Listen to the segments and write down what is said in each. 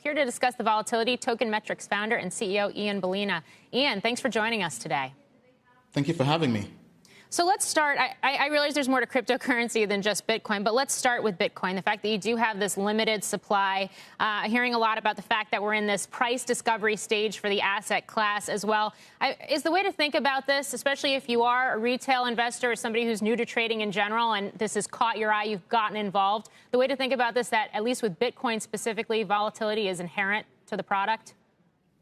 Here to discuss the volatility, Token Metrics founder and CEO Ian Ballina. Ian, thanks for joining us today. Thank you for having me. So let's start. I realize there's more to cryptocurrency than just Bitcoin, but let's start with Bitcoin. The fact that you do have this limited supply, hearing a lot about the fact that we're in this price discovery stage for the asset class as well. Is the way to think about this, especially if you are a retail investor or somebody who's new to trading in general and this has caught your eye, you've gotten involved, the way to think about this, that at least with Bitcoin specifically, volatility is inherent to the product?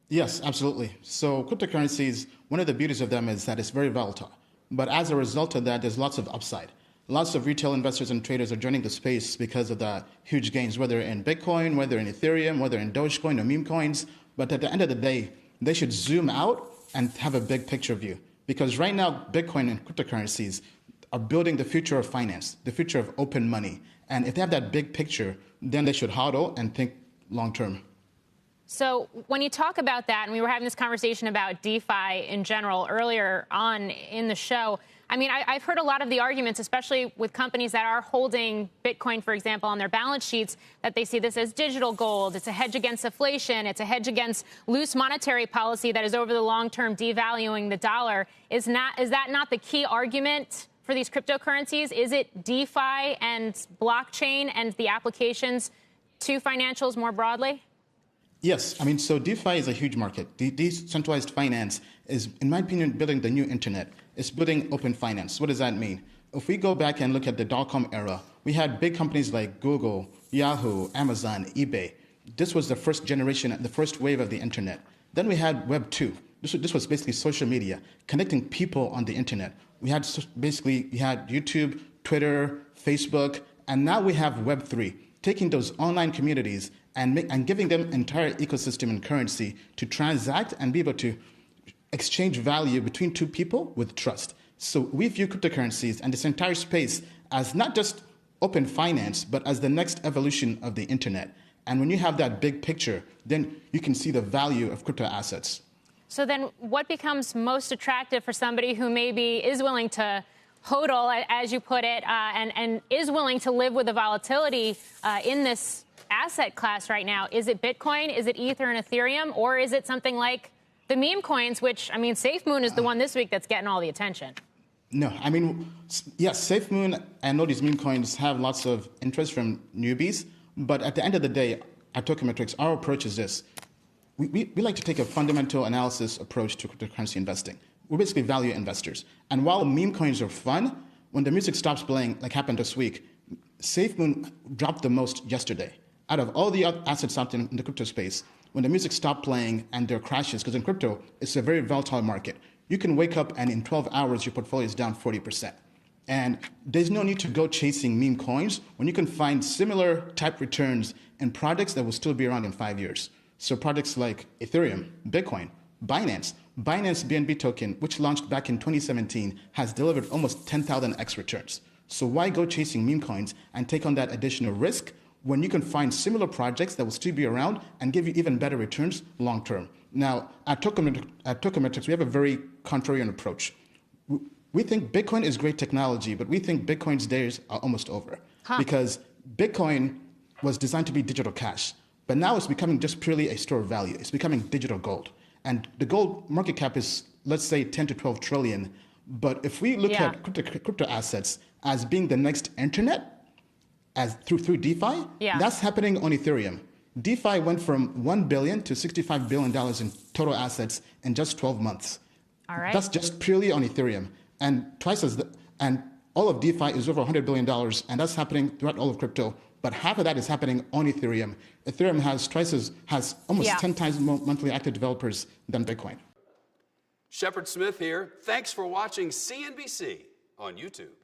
Yes, absolutely. So cryptocurrencies, one of the beauties of them is that it's very volatile. But as a result of that, there's lots of upside. Lots of retail investors and traders are joining the space because of the huge gains, whether in Bitcoin, whether in Ethereum, whether in Dogecoin or meme coins. But at the end of the day, they should zoom out and have a big picture view. Because right now, Bitcoin and cryptocurrencies are building the future of finance, the future of open money. And if they have that big picture, then they should hodl and think long term. So when you talk about that, and we were having this conversation about DeFi in general earlier on in the show, I mean, I've heard a lot of the arguments, especially with companies that are holding Bitcoin, for example, on their balance sheets, that they see this as digital gold. It's a hedge against inflation. It's a hedge against loose monetary policy that is over the long term devaluing the dollar. Is that not the key argument for these cryptocurrencies? Is it DeFi and blockchain and the applications to financials more broadly? Yes, I mean, so DeFi is a huge market. Decentralized finance is, in my opinion, building the new internet. It's building open finance. What does that mean? If we go back and look at the dot-com era, we had big companies like Google, Yahoo, Amazon, eBay. This was the first generation, the first wave of the internet. Then we had Web 2. This was basically social media, connecting people on the internet. We had YouTube, Twitter, Facebook, and now we have Web 3, taking those online communities and giving them entire ecosystem and currency to transact and be able to exchange value between two people with trust. So we view cryptocurrencies and this entire space as not just open finance, but as the next evolution of the internet. And when you have that big picture, then you can see the value of crypto assets. So then what becomes most attractive for somebody who maybe is willing to hodl, as you put it, and is willing to live with the volatility in this asset class right now? Is it Bitcoin? Is it Ether and Ethereum? Or is it something like the meme coins, which, I mean, SafeMoon is the one this week that's getting all the attention? No, I mean, yes, SafeMoon and all these meme coins have lots of interest from newbies. But at the end of the day, at Token Metrics, our approach is this. We like to take a fundamental analysis approach to cryptocurrency investing. We're basically value investors. And while meme coins are fun, when the music stops playing, like happened this week, SafeMoon dropped the most yesterday. Out of all the assets out in the crypto space, when the music stopped playing and there are crashes, because in crypto, it's a very volatile market. You can wake up and in 12 hours, your portfolio is down 40%. And there's no need to go chasing meme coins when you can find similar type returns in projects that will still be around in 5 years. So projects like Ethereum, Bitcoin, Binance BNB token, which launched back in 2017, has delivered almost 10,000x returns. So why go chasing meme coins and take on that additional risk when you can find similar projects that will still be around and give you even better returns long term? Now, at Token Metrics, we have a very contrarian approach. We think Bitcoin is great technology, but we think Bitcoin's days are almost over. Because Bitcoin was designed to be digital cash, but now it's becoming just purely a store of value. It's becoming digital gold. And the gold market cap is, let's say, 10 to 12 trillion. But if we look at crypto assets as being the next internet, as through DeFi, that's happening on Ethereum. DeFi went from $1 billion to $65 billion in total assets in just 12 months. All right. That's just purely on Ethereum. And and all of DeFi is over $100 billion, and that's happening throughout all of crypto. But half of that is happening on Ethereum. Ethereum has almost 10 times more monthly active developers than Bitcoin. Shepard Smith here. Thanks for watching CNBC on YouTube.